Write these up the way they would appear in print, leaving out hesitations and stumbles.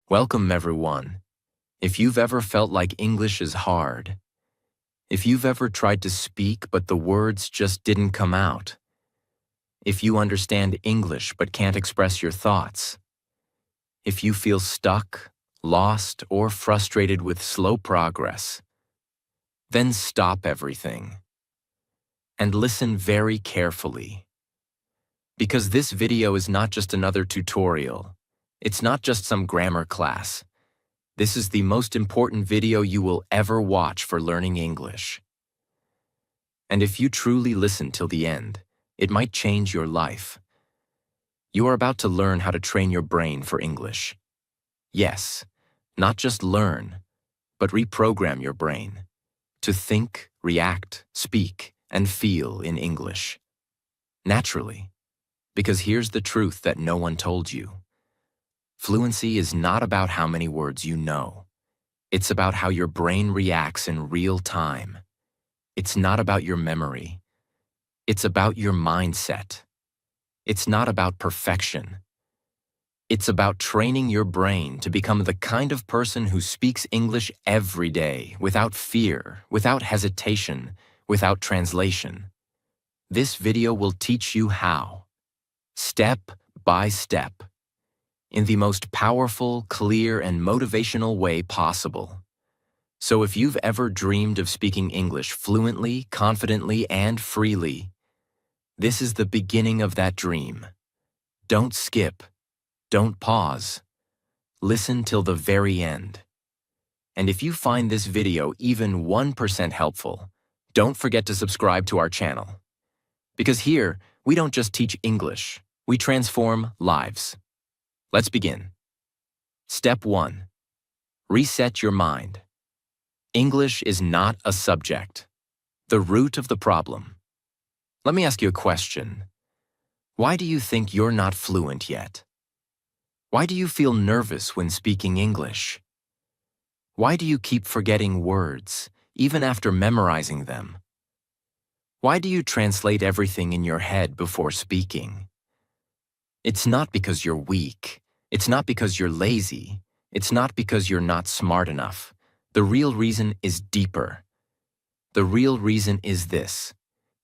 Welcome, everyone. If you've ever felt like English is hard, if you've ever tried to speak but the words just didn't come out, if you understand English but can't express your thoughts, if you feel stuck, lost, or frustrated with slow progress, then stop everything and listen very carefully. Because this video is not just another tutorial. It's not just some grammar class. This is the most important video you will ever watch for learning English. And if you truly listen till the end, it might change your life. You are about to learn how to train your brain for English. Yes, not just learn, but reprogram your brain to think, react, speak, and feel in English. Naturally, because here's the truth that no one told you. Fluency is not about how many words you know. It's about how your brain reacts in real time. It's not about your memory. It's about your mindset. It's not about perfection. It's about training your brain to become the kind of person who speaks English every day without fear, without hesitation, without translation. This video will teach you how, step by step, in the most powerful, clear, and motivational way possible. So if you've ever dreamed of speaking English fluently, confidently, and freely, this is the beginning of that dream. Don't skip. Don't pause. Listen till the very end. And if you find this video even 1% helpful, don't forget to subscribe to our channel. Because here, we don't just teach English, we transform lives. Let's begin. Step 1. Reset your mind. English is not a subject, the root of the problem. Let me ask you a question. Why do you think you're not fluent yet? Why do you feel nervous when speaking English? Why do you keep forgetting words, even after memorizing them? Why do you translate everything in your head before speaking? It's not because you're weak. It's not because you're lazy. It's not because you're not smart enough. The real reason is deeper. The real reason is this.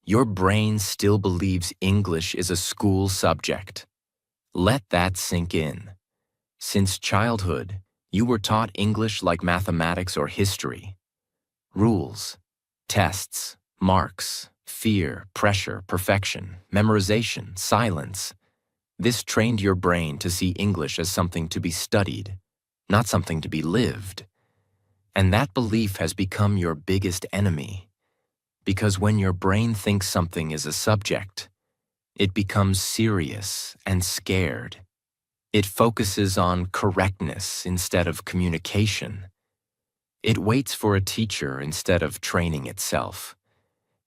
Your brain still believes English is a school subject. Let that sink in. Since childhood, you were taught English like mathematics or history. Rules, tests, marks, fear, pressure, perfection, memorization, silence. This trained your brain to see English as something to be studied, not something to be lived. And that belief has become your biggest enemy. Because when your brain thinks something is a subject, it becomes serious and scared. It focuses on correctness instead of communication. It waits for a teacher instead of training itself.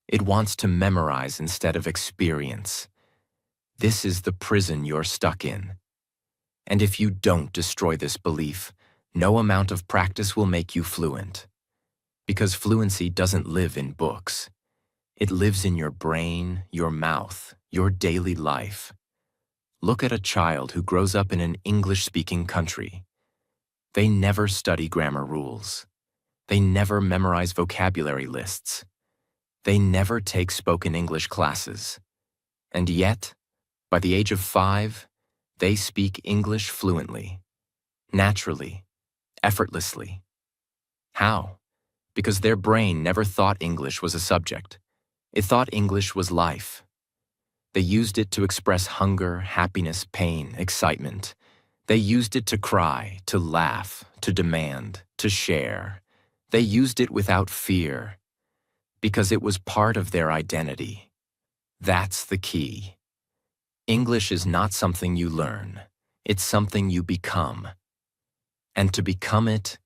It wants to memorize instead of experience. This is the prison you're stuck in. And if you don't destroy this belief, no amount of practice will make you fluent. Because fluency doesn't live in books. It lives in your brain, your mouth, your daily life. Look at a child who grows up in an English-speaking country. They never study grammar rules. They never memorize vocabulary lists. They never take spoken English classes. And yet, by the age of 5, they speak English fluently, naturally, effortlessly. How? Because their brain never thought English was a subject. It thought English was life. They used it to express hunger, happiness, pain, excitement. They used it to cry, to laugh, to demand, to share. They used it without fear, because it was part of their identity. That's the key. English is not something you learn. It's something you become. And to become it,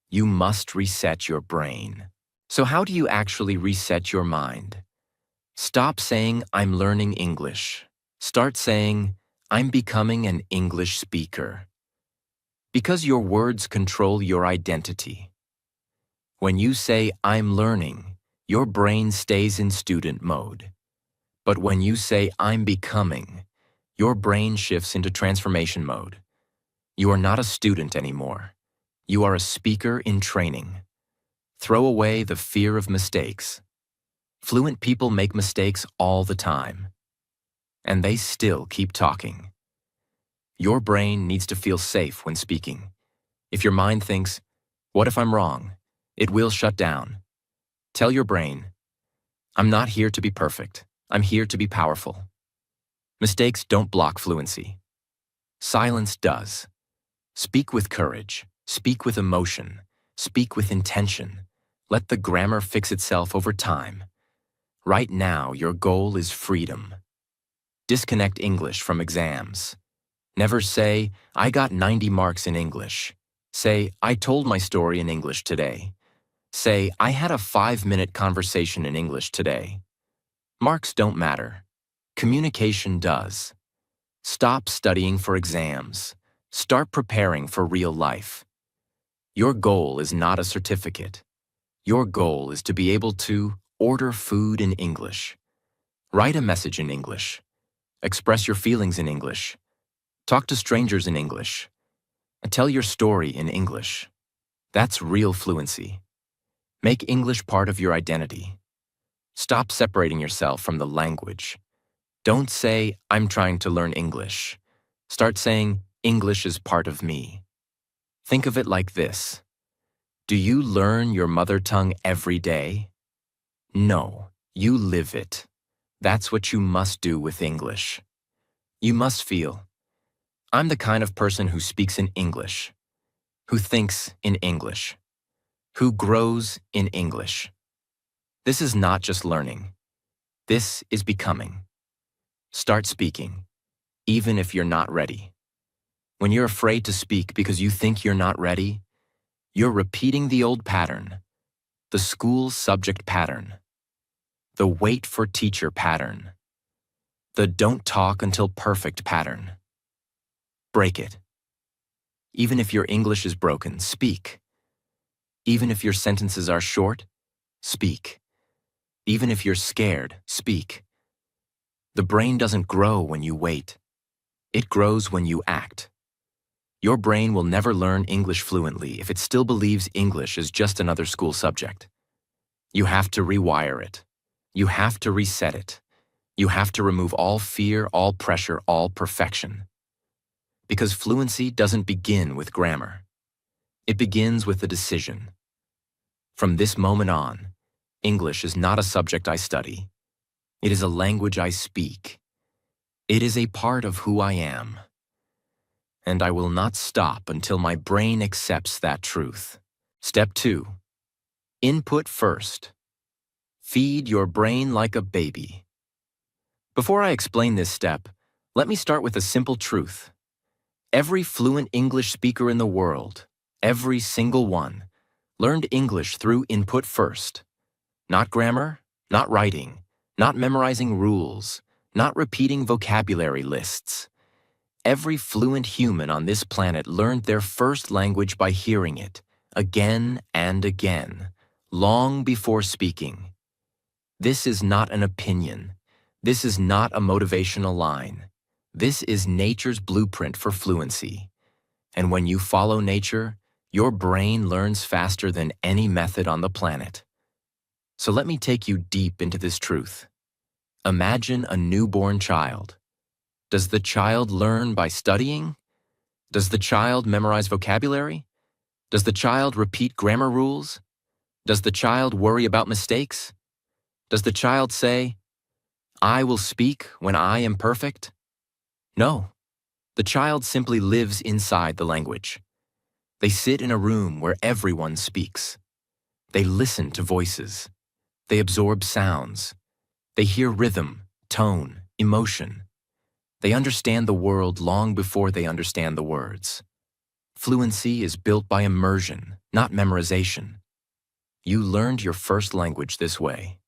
you must reset your brain. So how do you actually reset your mind? Stop saying, I'm learning English. Start saying, I'm becoming an English speaker. Because your words control your identity. When you say, I'm learning, your brain stays in student mode. But when you say, I'm becoming, your brain shifts into transformation mode. You are not a student anymore. You are a speaker in training. Throw away the fear of mistakes. Fluent people make mistakes all the time, and they still keep talking. Your brain needs to feel safe when speaking. If your mind thinks, "What if I'm wrong?" it will shut down. Tell your brain, "I'm not here to be perfect. I'm here to be powerful." Mistakes don't block fluency. Silence does. Speak with courage. Speak with emotion. Speak with intention. Let the grammar fix itself over time. Right now, your goal is freedom. Disconnect English from exams. Never say, "I got 90 marks in English." Say, "I told my story in English today." Say, "I had a 5-minute conversation in English today." Marks don't matter. Communication does. Stop studying for exams. Start preparing for real life. Your goal is not a certificate. Your goal is to be able to order food in English, write a message in English, express your feelings in English, talk to strangers in English, and tell your story in English. That's real fluency. Make English part of your identity. Stop separating yourself from the language. Don't say, "I'm trying to learn English." Start saying, "English is part of me." Think of it like this. Do you learn your mother tongue every day? No, you live it. That's what you must do with English. You must feel, "I'm the kind of person who speaks in English, who thinks in English, who grows in English." This is not just learning. This is becoming. Start speaking, even if you're not ready. When you're afraid to speak because you think you're not ready, you're repeating the old pattern, the school subject pattern, the wait for teacher pattern, the don't talk until perfect pattern. Break it. Even if your English is broken, speak. Even if your sentences are short, speak. Even if you're scared, speak. The brain doesn't grow when you wait. It grows when you act. Your brain will never learn English fluently if it still believes English is just another school subject. You have to rewire it. You have to reset it. You have to remove all fear, all pressure, all perfection. Because fluency doesn't begin with grammar. It begins with a decision. From this moment on, English is not a subject I study. It is a language I speak. It is a part of who I am. And I will not stop until my brain accepts that truth. Step 2. Input first. Feed your brain like a baby. Before I explain this step, let me start with a simple truth. Every fluent English speaker in the world, every single one, learned English through input first. Not grammar, not writing, not memorizing rules, not repeating vocabulary lists. Every fluent human on this planet learned their first language by hearing it, again and again, long before speaking. This is not an opinion. This is not a motivational line. This is nature's blueprint for fluency. And when you follow nature, your brain learns faster than any method on the planet. So let me take you deep into this truth. Imagine a newborn child. Does the child learn by studying? Does the child memorize vocabulary? Does the child repeat grammar rules? Does the child worry about mistakes? Does the child say, "I will speak when I am perfect"? No. The child simply lives inside the language. They sit in a room where everyone speaks. They listen to voices. They absorb sounds. They hear rhythm, tone, emotion. They understand the world long before they understand the words. Fluency is built by immersion, not memorization. You learned your first language this way.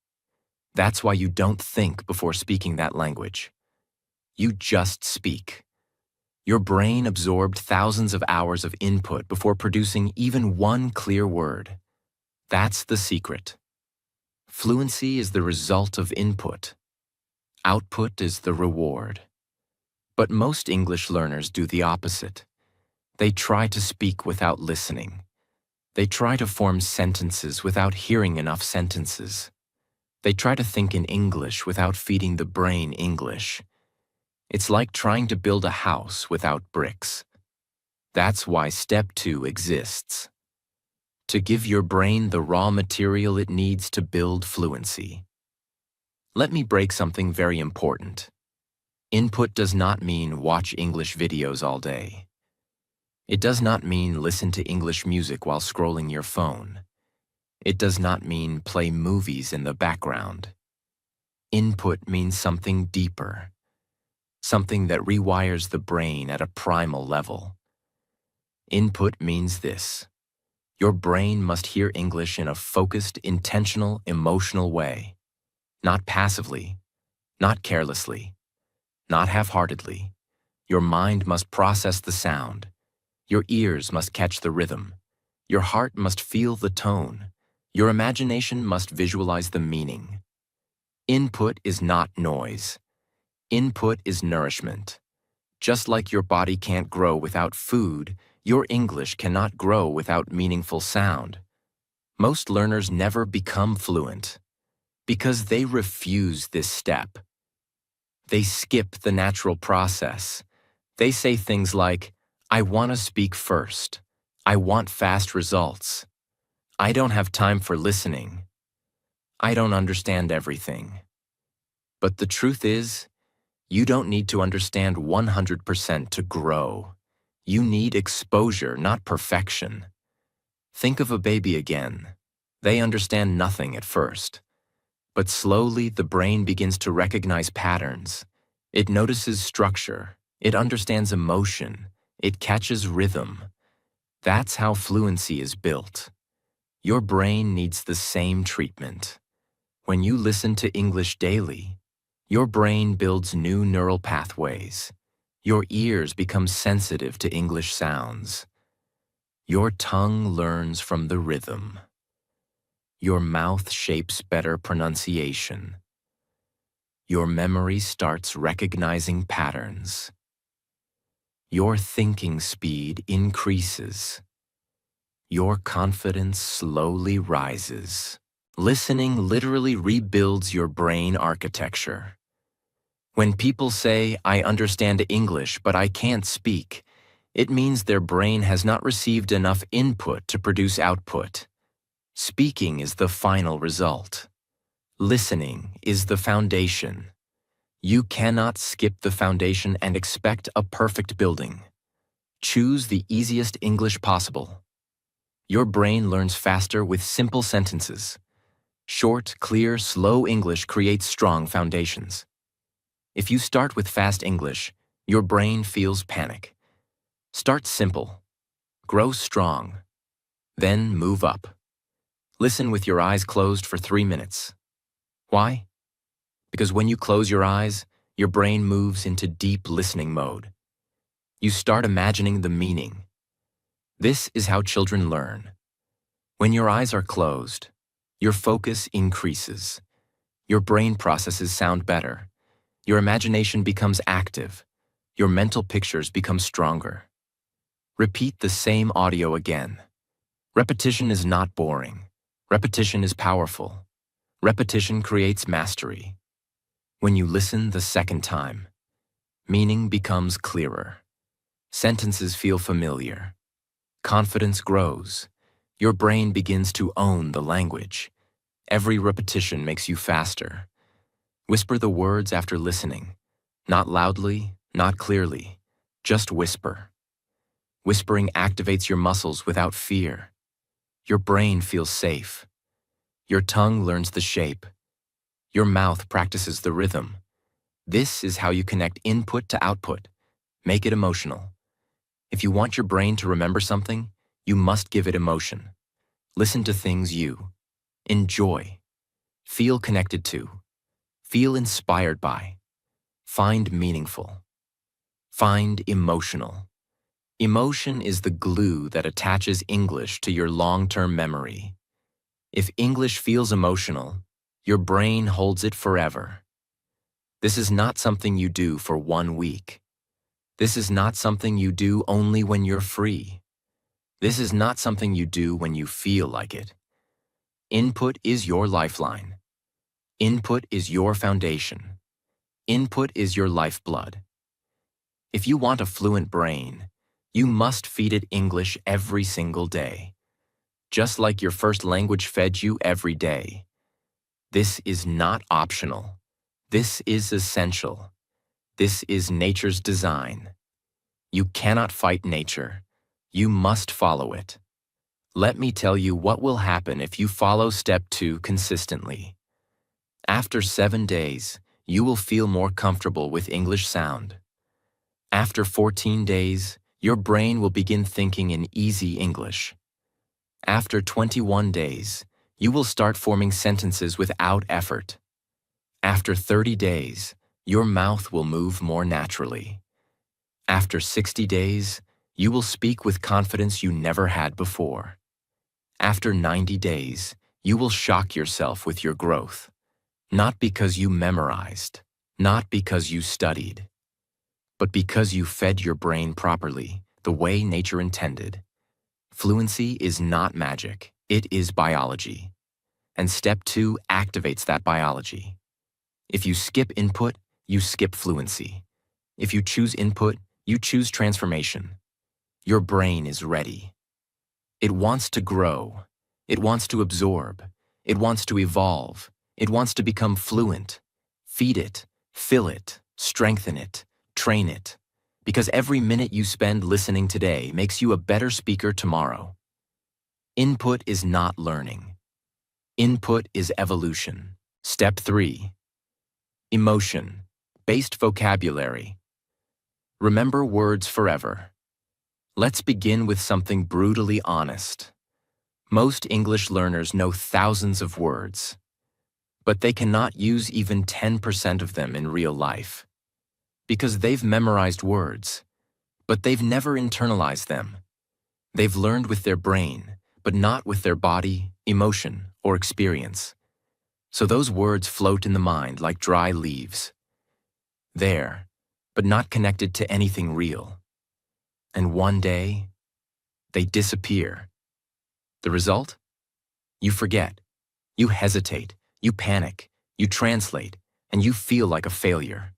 That's why you don't think before speaking that language. You just speak. Your brain absorbed thousands of hours of input before producing even one clear word. That's the secret. Fluency is the result of input. Output is the reward. But most English learners do the opposite. They try to speak without listening. They try to form sentences without hearing enough sentences. They try to think in English without feeding the brain English. It's like trying to build a house without bricks. That's why step 2 exists. To give your brain the raw material it needs to build fluency. Let me break something very important. Input does not mean watch English videos all day. It does not mean listen to English music while scrolling your phone. It does not mean play movies in the background. Input means something deeper, something that rewires the brain at a primal level. Input means this. Your brain must hear English in a focused, intentional, emotional way. Not passively, not carelessly, not half-heartedly. Your mind must process the sound. Your ears must catch the rhythm. Your heart must feel the tone. Your imagination must visualize the meaning. Input is not noise. Input is nourishment. Just like your body can't grow without food, your English cannot grow without meaningful sound. Most learners never become fluent because they refuse this step. They skip the natural process. They say things like, I want to speak first. I want fast results. I don't have time for listening. I don't understand everything. But the truth is, you don't need to understand 100% to grow. You need exposure, not perfection. Think of a baby again. They understand nothing at first. But slowly, the brain begins to recognize patterns. It notices structure. It understands emotion. It catches rhythm. That's how fluency is built. Your brain needs the same treatment. When you listen to English daily, your brain builds new neural pathways. Your ears become sensitive to English sounds. Your tongue learns from the rhythm. Your mouth shapes better pronunciation. Your memory starts recognizing patterns. Your thinking speed increases. Your confidence slowly rises. Listening literally rebuilds your brain architecture. When people say, I understand English, but I can't speak, it means their brain has not received enough input to produce output. Speaking is the final result. Listening is the foundation. You cannot skip the foundation and expect a perfect building. Choose the easiest English possible. Your brain learns faster with simple sentences. Short, clear, slow English creates strong foundations. If you start with fast English, your brain feels panic. Start simple. Grow strong. Then move up. Listen with your eyes closed for 3 minutes. Why? Because when you close your eyes, your brain moves into deep listening mode. You start imagining the meaning. This is how children learn. When your eyes are closed, your focus increases. Your brain processes sound better. Your imagination becomes active. Your mental pictures become stronger. Repeat the same audio again. Repetition is not boring. Repetition is powerful. Repetition creates mastery. When you listen the second time, meaning becomes clearer. Sentences feel familiar. Confidence grows. Your brain begins to own the language. Every repetition makes you faster. Whisper the words after listening. Not loudly, not clearly. Just whisper. Whispering activates your muscles without fear. Your brain feels safe. Your tongue learns the shape. Your mouth practices the rhythm. This is how you connect input to output. Make it emotional. If you want your brain to remember something, you must give it emotion. Listen to things you enjoy, feel connected to, feel inspired by, find meaningful, find emotional. Emotion is the glue that attaches English to your long-term memory. If English feels emotional, your brain holds it forever. This is not something you do for 1 week. This is not something you do only when you're free. This is not something you do when you feel like it. Input is your lifeline. Input is your foundation. Input is your lifeblood. If you want a fluent brain, you must feed it English every single day, just like your first language fed you every day. This is not optional. This is essential. This is nature's design. You cannot fight nature. You must follow it. Let me tell you what will happen if you follow step 2 consistently. After 7 days, you will feel more comfortable with English sound. After 14 days, your brain will begin thinking in easy English. After 21 days, you will start forming sentences without effort. After 30 days, your mouth will move more naturally. After 60 days, you will speak with confidence you never had before. After 90 days, you will shock yourself with your growth. Not because you memorized, not because you studied, but because you fed your brain properly, the way nature intended. Fluency is not magic, it is biology. And step 2 activates that biology. If you skip input, you skip fluency. If you choose input, you choose transformation. Your brain is ready. It wants to grow. It wants to absorb. It wants to evolve. It wants to become fluent. Feed it, fill it, strengthen it, train it. Because every minute you spend listening today makes you a better speaker tomorrow. Input is not learning. Input is evolution. Step 3. Emotion-based vocabulary. Remember words forever. Let's begin with something brutally honest. Most English learners know thousands of words, but they cannot use even 10% of them in real life. Because they've memorized words, but they've never internalized them. They've learned with their brain, but not with their body, emotion, or experience. So those words float in the mind like dry leaves. There, but not connected to anything real. And one day, they disappear. The result? You forget. You hesitate. You panic. You translate. And you feel like a failure.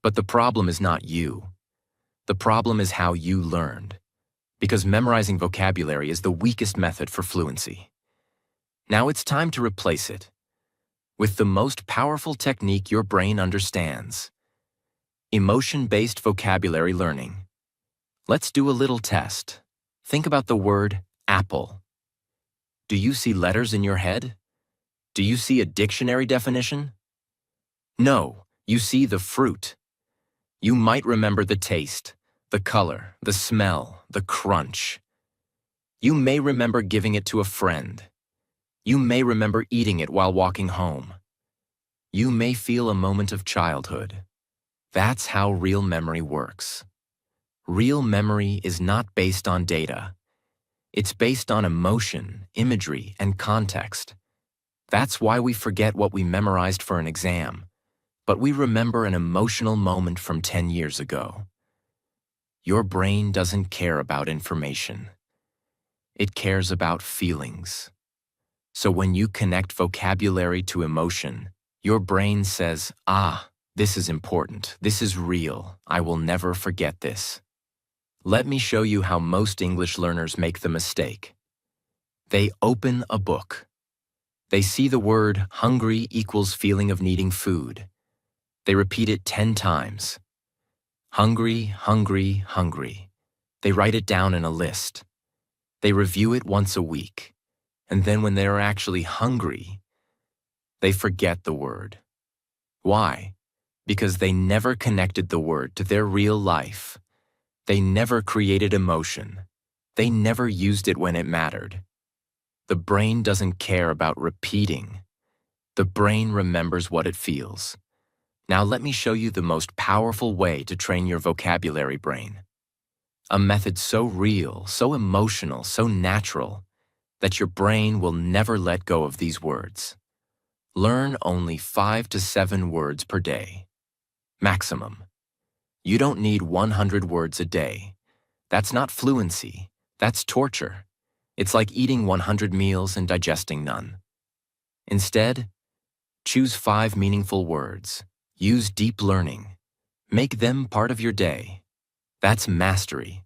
But the problem is not you. The problem is how you learned. Because memorizing vocabulary is the weakest method for fluency. Now it's time to replace it with the most powerful technique your brain understands. Emotion-based vocabulary learning. Let's do a little test. Think about the word apple. Do you see letters in your head? Do you see a dictionary definition? No, you see the fruit. You might remember the taste, the color, the smell, the crunch. You may remember giving it to a friend. You may remember eating it while walking home. You may feel a moment of childhood. That's how real memory works. Real memory is not based on data. It's based on emotion, imagery, and context. That's why we forget what we memorized for an exam, but we remember an emotional moment from 10 years ago. Your brain doesn't care about information. It cares about feelings. So when you connect vocabulary to emotion, your brain says, "Ah, this is important. This is real. I will never forget this." Let me show you how most English learners make the mistake. They open a book. They see the word hungry equals feeling of needing food. They repeat it 10 times. Hungry, hungry, hungry. They write it down in a list. They review it once a week. And then when they are actually hungry, they forget the word. Why? Because they never connected the word to their real life. They never created emotion. They never used it when it mattered. The brain doesn't care about repeating. The brain remembers what it feels. Now let me show you the most powerful way to train your vocabulary brain. A method so real, so emotional, so natural, that your brain will never let go of these words. Learn only 5 to 7 words per day. Maximum. You don't need 100 words a day. That's not fluency. That's torture. It's like eating 100 meals and digesting none. Instead, choose 5 meaningful words. Use deep learning. Make them part of your day. That's mastery.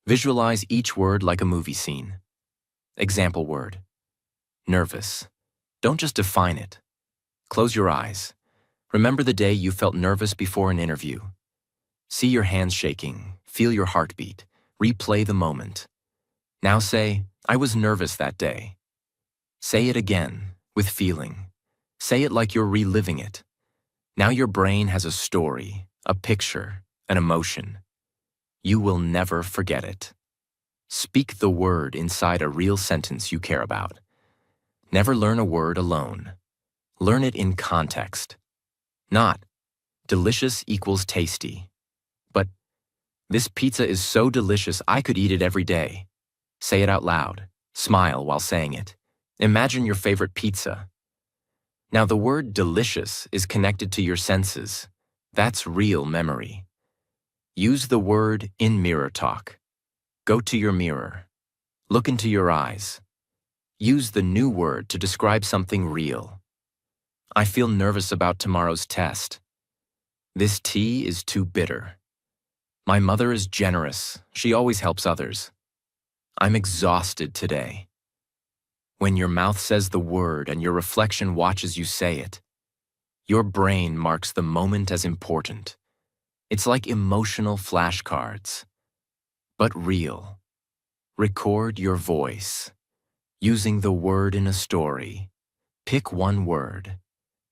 Visualize each word like a movie scene. Example word. Nervous. Don't just define it. Close your eyes. Remember the day you felt nervous before an interview. See your hands shaking. Feel your heartbeat. Replay the moment. Now say, I was nervous that day. Say it again, with feeling. Say it like you're reliving it. Now your brain has a story, a picture, an emotion. You will never forget it. Speak the word inside a real sentence you care about. Never learn a word alone. Learn it in context. Not, delicious equals tasty, but, this pizza is so delicious I could eat it every day. Say it out loud. Smile while saying it. Imagine your favorite pizza. Now the word delicious is connected to your senses. That's real memory. Use the word in mirror talk. Go to your mirror. Look into your eyes. Use the new word to describe something real. I feel nervous about tomorrow's test. This tea is too bitter. My mother is generous. She always helps others. I'm exhausted today. When your mouth says the word and your reflection watches you say it, your brain marks the moment as important. It's like emotional flashcards, but real. Record your voice. Using the word in a story. Pick one word.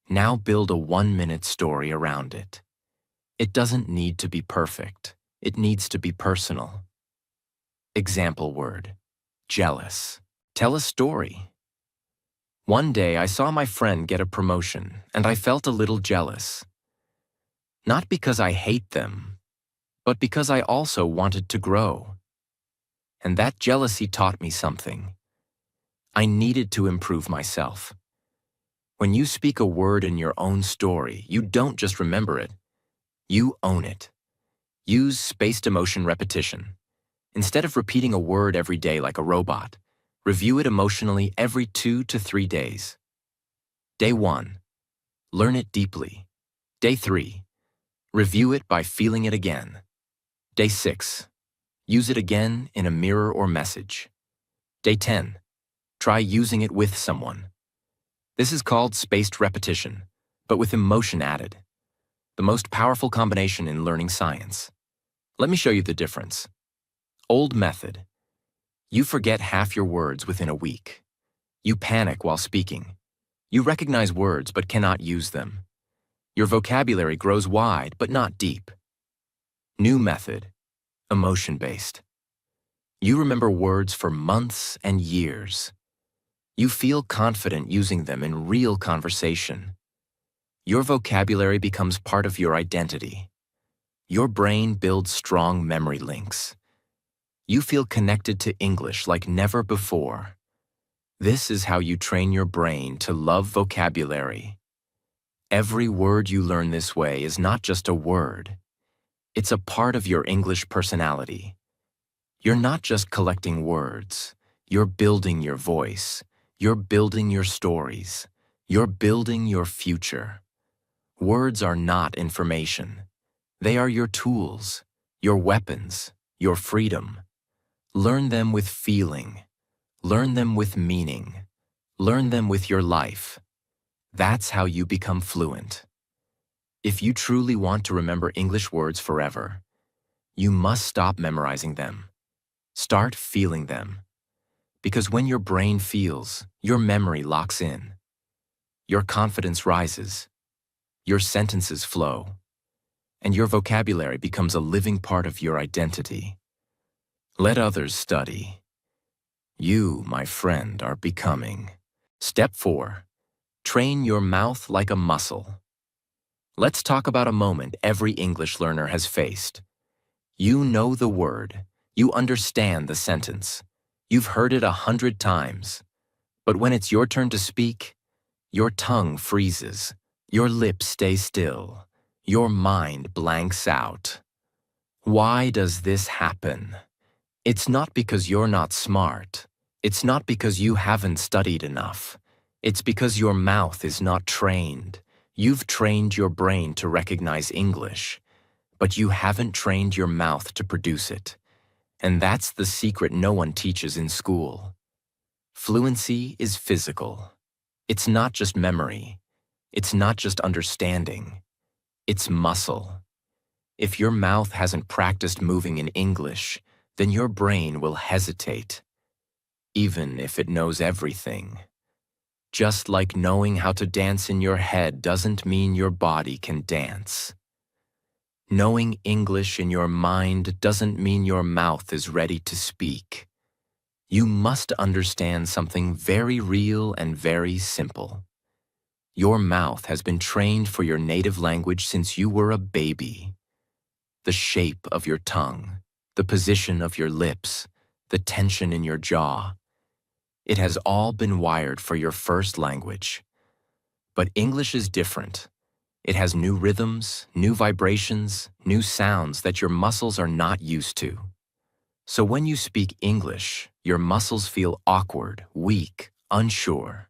Now build a 1-minute story around it. It doesn't need to be perfect. It needs to be personal. Example word. Jealous. Tell a story. One day I saw my friend get a promotion and I felt a little jealous. Not because I hate them, but because I also wanted to grow. And that jealousy taught me something. I needed to improve myself. When you speak a word in your own story, you don't just remember it. You own it. Use spaced emotion repetition. Instead of repeating a word every day like a robot, review it emotionally every 2 to 3 days. Day 1. Learn it deeply. Day 3. Review it by feeling it again. Day 6. Use it again in a mirror or message. Day 10. Try using it with someone. This is called spaced repetition, but with emotion added. The most powerful combination in learning science. Let me show you the difference. Old method. You forget half your words within a week. You panic while speaking. You recognize words but cannot use them. Your vocabulary grows wide but not deep. New method. Emotion-based. You remember words for months and years. You feel confident using them in real conversation. Your vocabulary becomes part of your identity. Your brain builds strong memory links. You feel connected to English like never before. This is how you train your brain to love vocabulary. Every word you learn this way is not just a word. It's a part of your English personality. You're not just collecting words. You're building your voice. You're building your stories. You're building your future. Words are not information. They are your tools, your weapons, your freedom. Learn them with feeling. Learn them with meaning. Learn them with your life. That's how you become fluent. If you truly want to remember English words forever, you must stop memorizing them. Start feeling them. Because when your brain feels, your memory locks in. Your confidence rises. Your sentences flow. And your vocabulary becomes a living part of your identity. Let others study. You, my friend, are becoming. Step 4. Train your mouth like a muscle. Let's talk about a moment every English learner has faced. You know the word. You understand the sentence. You've heard it 100 times. But when it's your turn to speak, your tongue freezes. Your lips stay still. Your mind blanks out. Why does this happen? It's not because you're not smart. It's not because you haven't studied enough. It's because your mouth is not trained. You've trained your brain to recognize English, but you haven't trained your mouth to produce it. And that's the secret no one teaches in school. Fluency is physical. It's not just memory. It's not just understanding. It's muscle. If your mouth hasn't practiced moving in English, then your brain will hesitate, even if it knows everything. Just like knowing how to dance in your head doesn't mean your body can dance. Knowing English in your mind doesn't mean your mouth is ready to speak. You must understand something very real and very simple. Your mouth has been trained for your native language since you were a baby. The shape of your tongue, the position of your lips, the tension in your jaw. It has all been wired for your first language. But English is different. It has new rhythms, new vibrations, new sounds that your muscles are not used to. So when you speak English, your muscles feel awkward, weak, unsure.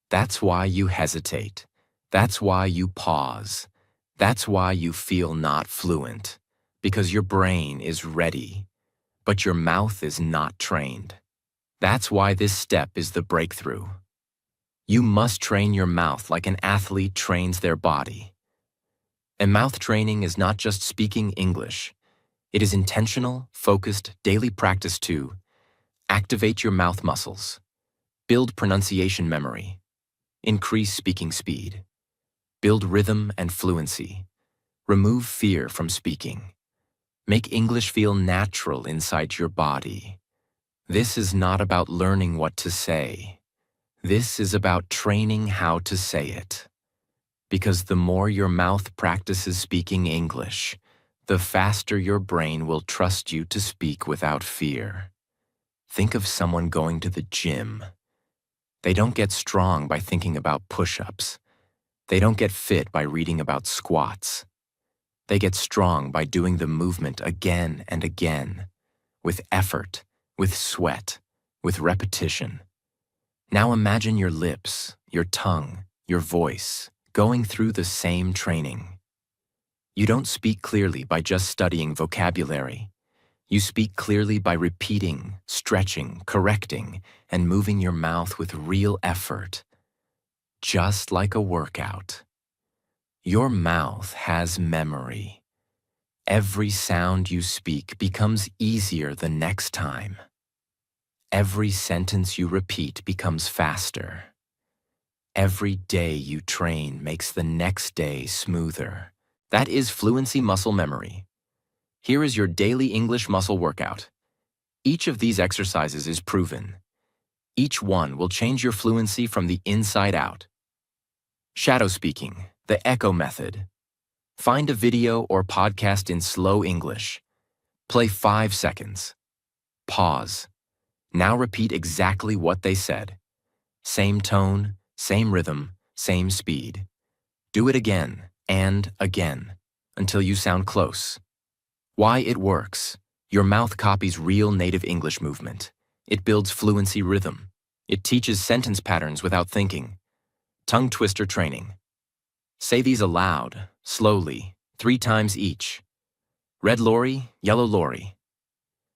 That's why you hesitate. That's why you pause. That's why you feel not fluent, because your brain is ready, but your mouth is not trained. That's why this step is the breakthrough. You must train your mouth like an athlete trains their body. And mouth training is not just speaking English. It is intentional, focused, daily practice to activate your mouth muscles, build pronunciation memory, increase speaking speed, build rhythm and fluency, remove fear from speaking, make English feel natural inside your body. This is not about learning what to say. This is about training how to say it. Because the more your mouth practices speaking English, the faster your brain will trust you to speak without fear. Think of someone going to the gym. They don't get strong by thinking about push-ups. They don't get fit by reading about squats. They get strong by doing the movement again and again, with effort, with sweat, with repetition. Now imagine your lips, your tongue, your voice going through the same training. You don't speak clearly by just studying vocabulary. You speak clearly by repeating, stretching, correcting, and moving your mouth with real effort. Just like a workout. Your mouth has memory. Every sound you speak becomes easier the next time. Every sentence you repeat becomes faster. Every day you train makes the next day smoother. That is fluency muscle memory. Here is your daily English muscle workout. Each of these exercises is proven. Each one will change your fluency from the inside out. Shadow speaking, the echo method. Find a video or podcast in slow English. Play 5 seconds. Pause. Now repeat exactly what they said. Same tone, same rhythm, same speed. Do it again and again until you sound close. Why it works. Your mouth copies real native English movement. It builds fluency rhythm. It teaches sentence patterns without thinking. Tongue twister training. Say these aloud, slowly, 3 times each. Red lorry, yellow lorry.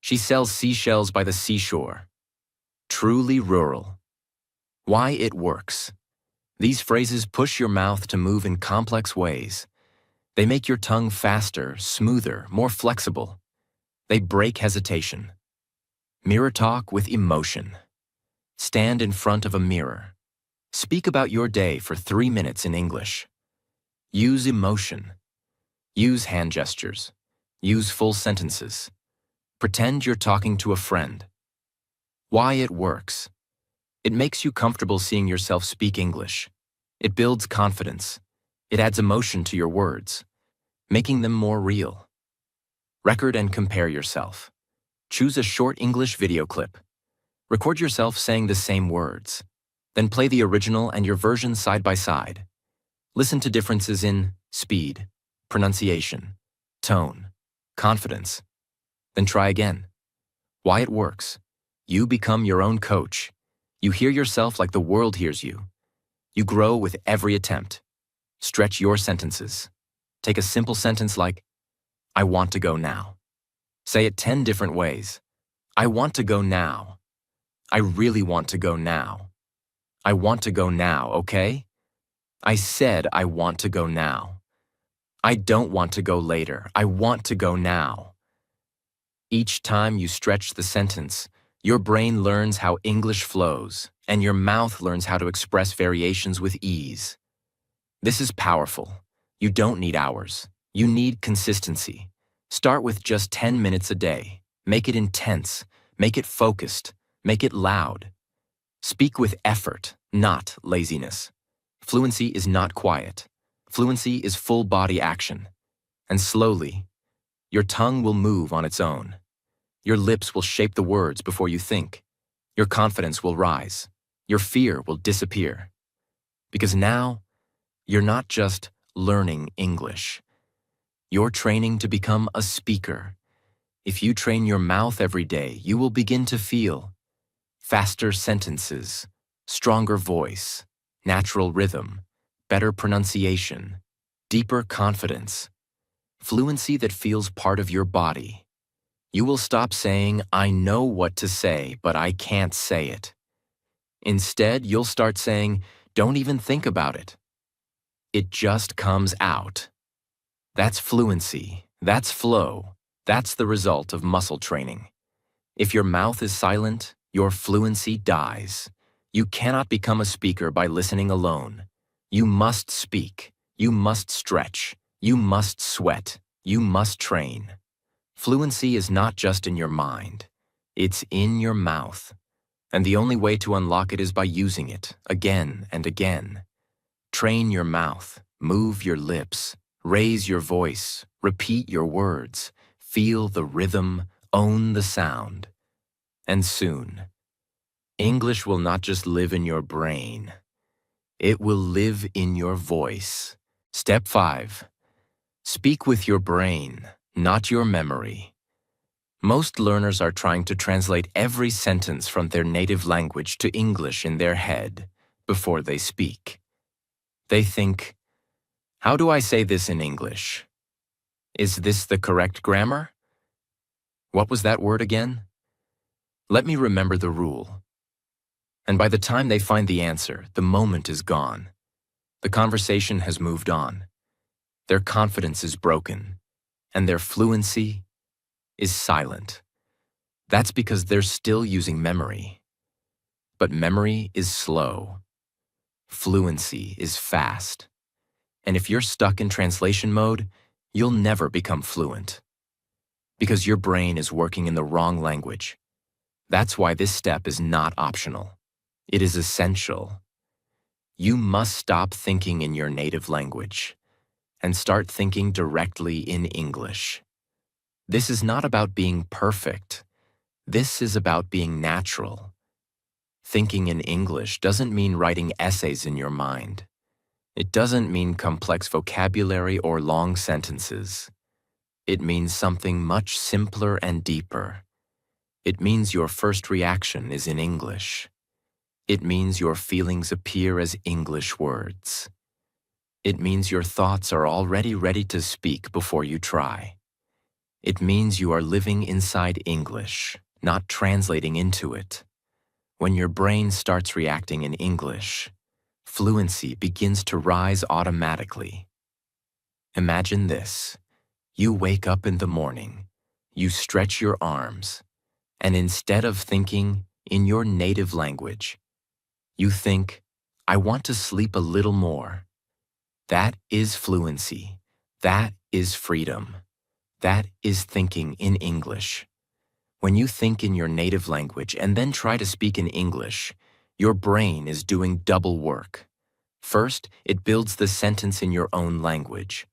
She sells seashells by the seashore. Truly rural. Why it works. These phrases push your mouth to move in complex ways. They make your tongue faster, smoother, more flexible. They break hesitation. Mirror talk with emotion. Stand in front of a mirror. Speak about your day for 3 minutes in English. Use emotion. Use hand gestures. Use full sentences. Pretend you're talking to a friend. Why it works. It makes you comfortable seeing yourself speak English. It builds confidence. It adds emotion to your words, making them more real. Record and compare yourself. Choose a short English video clip. Record yourself saying the same words. Then play the original and your version side by side. Listen to differences in speed, pronunciation, tone. Confidence. Then try again. Why it works. You become your own coach. You hear yourself like the world hears you. You grow with every attempt. Stretch your sentences. Take a simple sentence like, I want to go now. Say it 10 different ways. I want to go now. I really want to go now. I want to go now, okay? I said I want to go now. I don't want to go later. I want to go now. Each time you stretch the sentence, your brain learns how English flows, and your mouth learns how to express variations with ease. This is powerful. You don't need hours. You need consistency. Start with just 10 minutes a day. Make it intense. Make it focused. Make it loud. Speak with effort, not laziness. Fluency is not quiet. Fluency is full body action. And slowly, your tongue will move on its own. Your lips will shape the words before you think. Your confidence will rise. Your fear will disappear. Because now, you're not just learning English. You're training to become a speaker. If you train your mouth every day, you will begin to feel faster sentences, stronger voice, natural rhythm, better pronunciation, deeper confidence, fluency that feels part of your body. You will stop saying, I know what to say, but I can't say it. Instead, you'll start saying, don't even think about it. It just comes out. That's fluency. That's flow. That's the result of muscle training. If your mouth is silent, your fluency dies. You cannot become a speaker by listening alone. You must speak. You must stretch. You must sweat. You must train. Fluency is not just in your mind. It's in your mouth. And the only way to unlock it is by using it again and again. Train your mouth. Move your lips. Raise your voice. Repeat your words. Feel the rhythm. Own the sound. And soon, English will not just live in your brain. It will live in your voice. Step 5. Speak with your brain, not your memory. Most learners are trying to translate every sentence from their native language to English in their head before they speak. They think, how do I say this in English? Is this the correct grammar? What was that word again? Let me remember the rule. And by the time they find the answer, the moment is gone. The conversation has moved on. Their confidence is broken, and their fluency is silent. That's because they're still using memory. But memory is slow. Fluency is fast. And if you're stuck in translation mode, you'll never become fluent. Because your brain is working in the wrong language. That's why this step is not optional. It is essential. You must stop thinking in your native language and start thinking directly in English. This is not about being perfect. This is about being natural. Thinking in English doesn't mean writing essays in your mind. It doesn't mean complex vocabulary or long sentences. It means something much simpler and deeper. It means your first reaction is in English. It means your feelings appear as English words. It means your thoughts are already ready to speak before you try. It means you are living inside English, not translating into it. When your brain starts reacting in English, fluency begins to rise automatically. Imagine this. You wake up in the morning, you stretch your arms, and instead of thinking in your native language, you think, I want to sleep a little more. That is fluency. That is freedom. That is thinking in English. When you think in your native language and then try to speak in English, your brain is doing double work. First, it builds the sentence in your own language.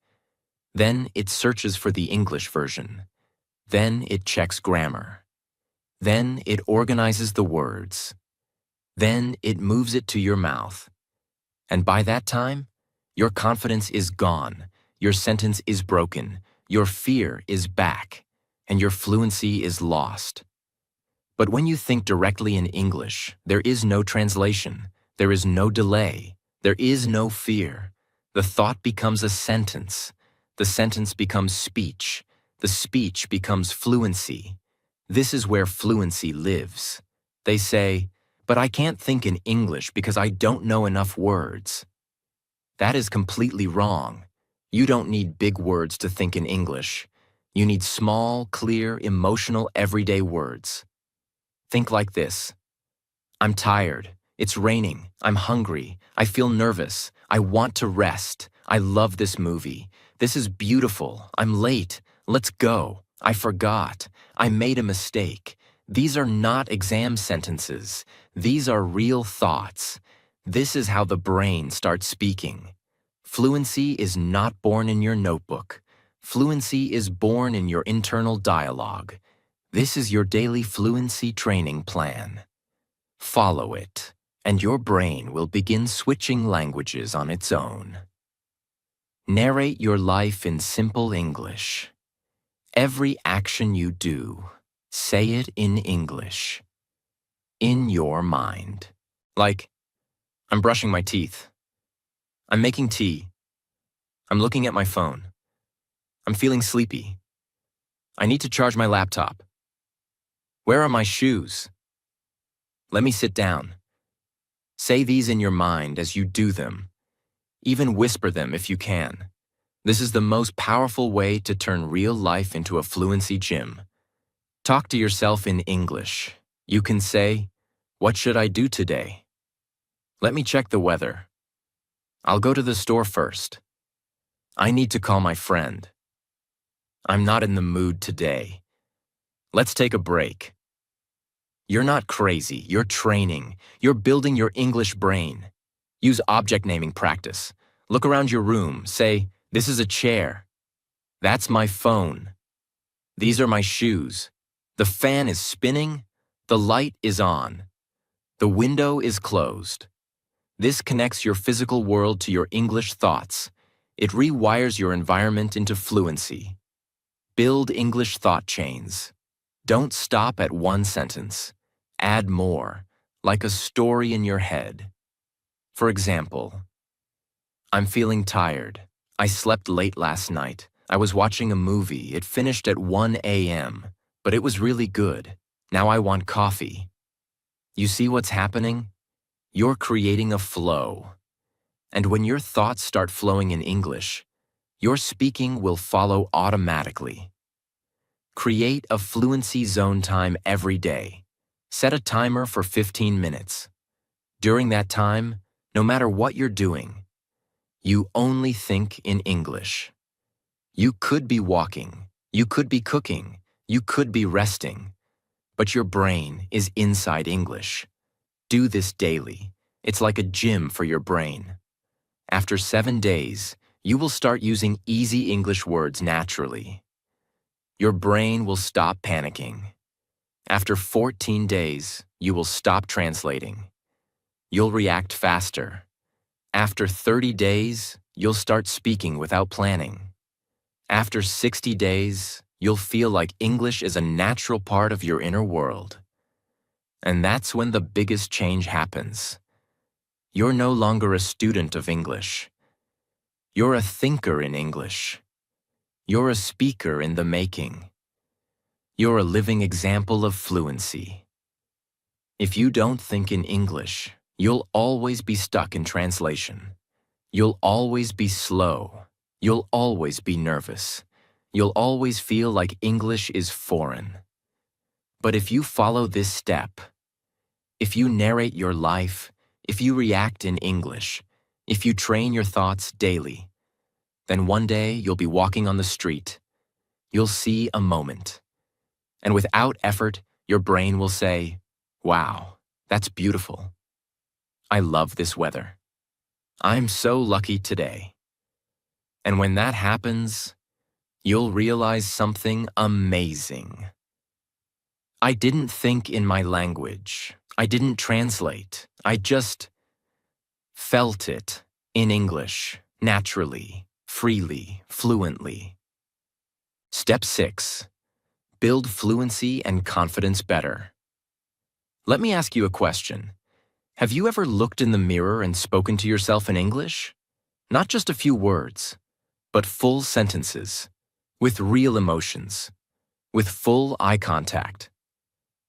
Then it searches for the English version. Then it checks grammar. Then it organizes the words. Then it moves it to your mouth. And by that time, your confidence is gone, your sentence is broken, your fear is back, and your fluency is lost. But when you think directly in English, there is no translation, there is no delay, there is no fear. The thought becomes a sentence. The sentence becomes speech. The speech becomes fluency. This is where fluency lives. They say, "But I can't think in English because I don't know enough words." That is completely wrong. You don't need big words to think in English. You need small, clear, emotional, everyday words. Think like this. I'm tired. It's raining. I'm hungry. I feel nervous. I want to rest. I love this movie. This is beautiful. I'm late. Let's go. I forgot. I made a mistake. These are not exam sentences. These are real thoughts. This is how the brain starts speaking. Fluency is not born in your notebook. Fluency is born in your internal dialogue. This is your daily fluency training plan. Follow it, and your brain will begin switching languages on its own. Narrate your life in simple English. Every action you do, say it in English. In your mind. Like, I'm brushing my teeth. I'm making tea. I'm looking at my phone. I'm feeling sleepy. I need to charge my laptop. Where are my shoes? Let me sit down. Say these in your mind as you do them. Even whisper them if you can. This is the most powerful way to turn real life into a fluency gym. Talk to yourself in English. You can say, "What should I do today? Let me check the weather. I'll go to the store first. I need to call my friend. I'm not in the mood today. Let's take a break." You're not crazy, you're training. You're building your English brain. Use object naming practice. Look around your room, say, "This is a chair. That's my phone. These are my shoes. The fan is spinning. The light is on. The window is closed." This connects your physical world to your English thoughts. It rewires your environment into fluency. Build English thought chains. Don't stop at one sentence. Add more, like a story in your head. For example, I'm feeling tired. I slept late last night. I was watching a movie. It finished at 1 a.m., but it was really good. Now I want coffee. You see what's happening? You're creating a flow. And when your thoughts start flowing in English, your speaking will follow automatically. Create a fluency zone time every day. Set a timer for 15 minutes. During that time, no matter what you're doing, you only think in English. You could be walking, you could be cooking, you could be resting, but your brain is inside English. Do this daily. It's like a gym for your brain. After 7 days, you will start using easy English words naturally. Your brain will stop panicking. After 14 days, you will stop translating. You'll react faster. After 30 days, you'll start speaking without planning. After 60 days, you'll feel like English is a natural part of your inner world. And that's when the biggest change happens. You're no longer a student of English. You're a thinker in English. You're a speaker in the making. You're a living example of fluency. If you don't think in English, you'll always be stuck in translation. You'll always be slow. You'll always be nervous. You'll always feel like English is foreign. But if you follow this step, if you narrate your life, if you react in English, if you train your thoughts daily, then one day you'll be walking on the street. You'll see a moment. And without effort, your brain will say, "Wow, that's beautiful. I love this weather. I'm so lucky today." And when that happens, you'll realize something amazing. I didn't think in my language. I didn't translate. I just felt it in English, naturally, freely, fluently. Step 6. Build fluency and confidence better. Let me ask you a question. Have you ever looked in the mirror and spoken to yourself in English? Not just a few words, but full sentences, with real emotions, with full eye contact,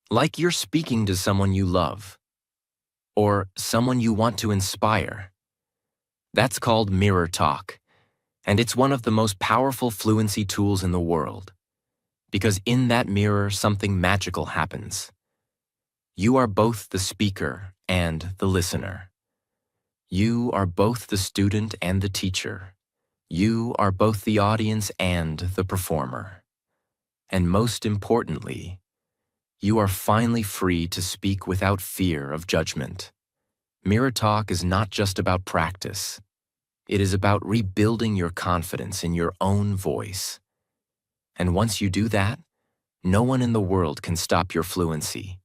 like you're speaking to someone you love, or someone you want to inspire. That's called mirror talk, and it's one of the most powerful fluency tools in the world, because in that mirror something magical happens. You are both the speaker and the listener. You are both the student and the teacher. You are both the audience and the performer. And most importantly, you are finally free to speak without fear of judgment. Mirror talk is not just about practice. It is about rebuilding your confidence in your own voice. And once you do that, no one in the world can stop your fluency.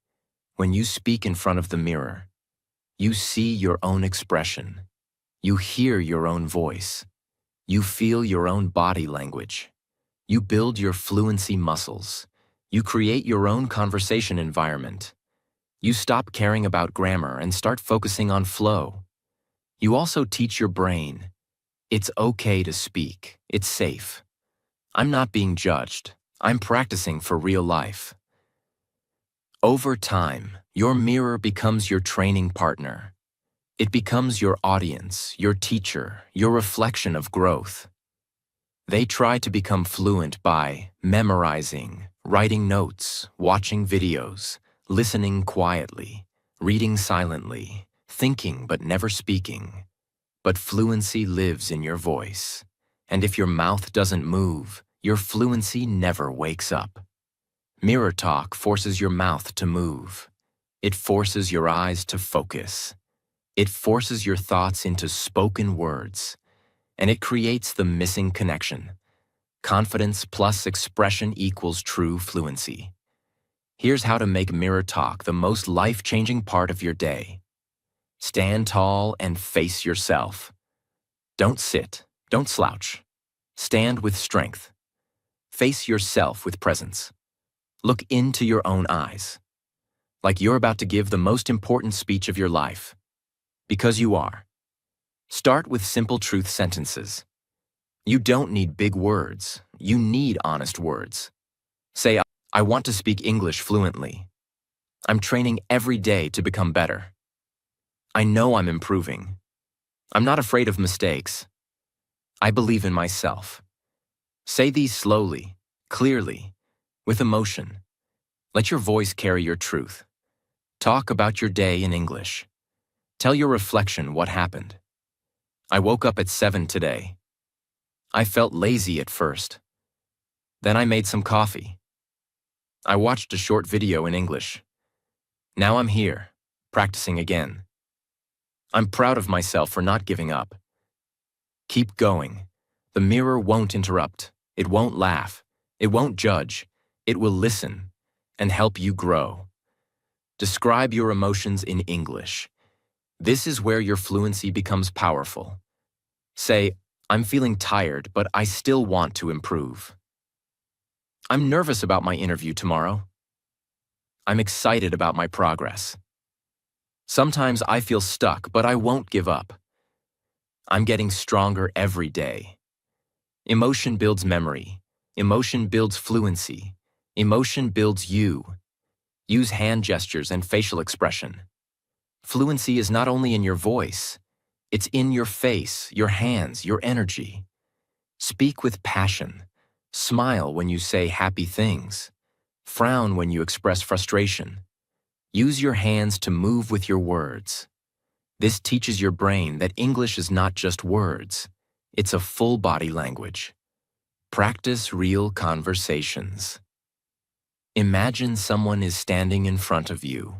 When you speak in front of the mirror, you see your own expression. You hear your own voice. You feel your own body language. You build your fluency muscles. You create your own conversation environment. You stop caring about grammar and start focusing on flow. You also teach your brain, it's okay to speak. It's safe. I'm not being judged. I'm practicing for real life. Over time, your mirror becomes your training partner. It becomes your audience, your teacher, your reflection of growth. They try to become fluent by memorizing, writing notes, watching videos, listening quietly, reading silently, thinking but never speaking. But fluency lives in your voice. And if your mouth doesn't move, your fluency never wakes up. Mirror talk forces your mouth to move. It forces your eyes to focus. It forces your thoughts into spoken words. And it creates the missing connection. Confidence plus expression equals true fluency. Here's how to make mirror talk the most life-changing part of your day. Stand tall and face yourself. Don't sit. Don't slouch. Stand with strength. Face yourself with presence. Look into your own eyes, like you're about to give the most important speech of your life. Because you are. Start with simple truth sentences. You don't need big words. You need honest words. Say, I want to speak English fluently. I'm training every day to become better. I know I'm improving. I'm not afraid of mistakes. I believe in myself. Say these slowly, clearly, with emotion. Let your voice carry your truth. Talk about your day in English. Tell your reflection what happened. I woke up at 7 today. I felt lazy at first. Then I made some coffee. I watched a short video in English. Now I'm here, practicing again. I'm proud of myself for not giving up. Keep going. The mirror won't interrupt. It won't laugh. It won't judge. It will listen and help you grow. Describe your emotions in English. This is where your fluency becomes powerful. Say, I'm feeling tired, but I still want to improve. I'm nervous about my interview tomorrow. I'm excited about my progress. Sometimes I feel stuck, but I won't give up. I'm getting stronger every day. Emotion builds memory. Emotion builds fluency. Emotion builds you. Use hand gestures and facial expression. Fluency is not only in your voice, it's in your face, your hands, your energy. Speak with passion. Smile when you say happy things. Frown when you express frustration. Use your hands to move with your words. This teaches your brain that English is not just words. It's a full body language. Practice real conversations. Imagine someone is standing in front of you.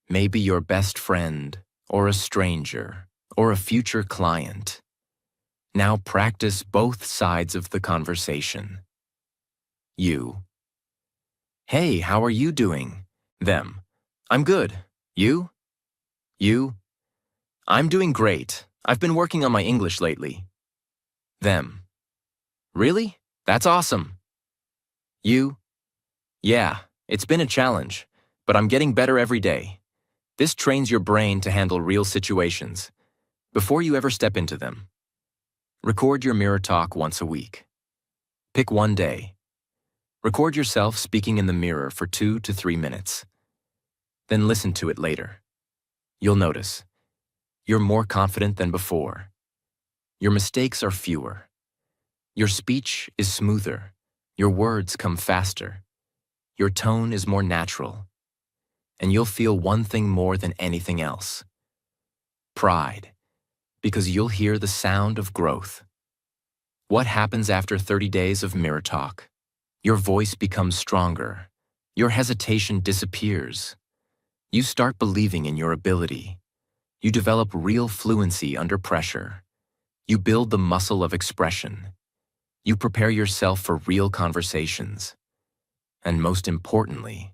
Maybe your best friend, or a stranger, or a future client. Now practice both sides of the conversation. You. Hey, how are you doing? Them. I'm good. You? You? I'm doing great. I've been working on my English lately. Them. Really? That's awesome. You? Yeah, it's been a challenge, but I'm getting better every day. This trains your brain to handle real situations before you ever step into them. Record your mirror talk once a week. Pick one day. Record yourself speaking in the mirror for 2 to 3 minutes. Then listen to it later. You'll notice you're more confident than before. Your mistakes are fewer. Your speech is smoother. Your words come faster. Your tone is more natural. And you'll feel one thing more than anything else: pride, because you'll hear the sound of growth. What happens after 30 days of mirror talk? Your voice becomes stronger. Your hesitation disappears. You start believing in your ability. You develop real fluency under pressure. You build the muscle of expression. You prepare yourself for real conversations. And most importantly,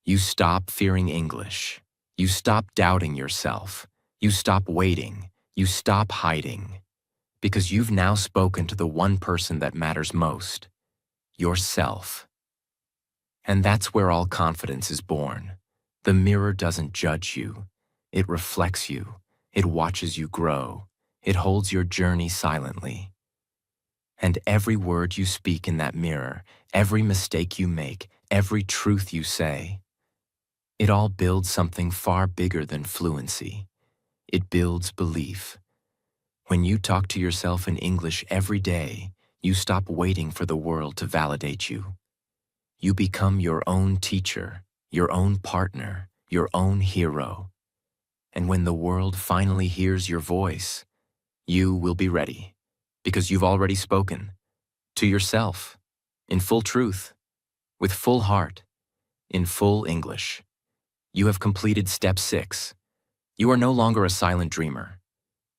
you stop fearing English. You stop doubting yourself. You stop waiting. You stop hiding. Because you've now spoken to the one person that matters most: yourself. And that's where all confidence is born. The mirror doesn't judge you. It reflects you. It watches you grow. It holds your journey silently. And every word you speak in that mirror, every mistake you make, every truth you say, it all builds something far bigger than fluency. It builds belief. When you talk to yourself in English every day, you stop waiting for the world to validate you. You become your own teacher, your own partner, your own hero. And when the world finally hears your voice, you will be ready, because you've already spoken to yourself, in full truth, with full heart, in full English. You have completed step 6. You are no longer a silent dreamer.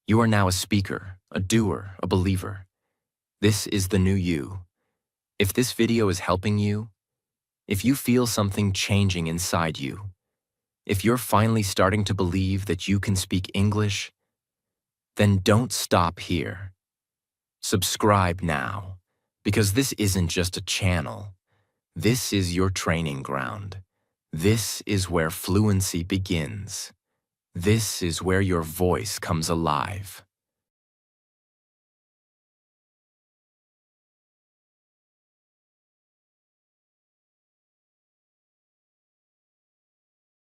You are now a speaker, a doer, a believer. This is the new you. If this video is helping you, if you feel something changing inside you, if you're finally starting to believe that you can speak English, then don't stop here. Subscribe now, because this isn't just a channel. This is your training ground. This is where fluency begins. This is where your voice comes alive.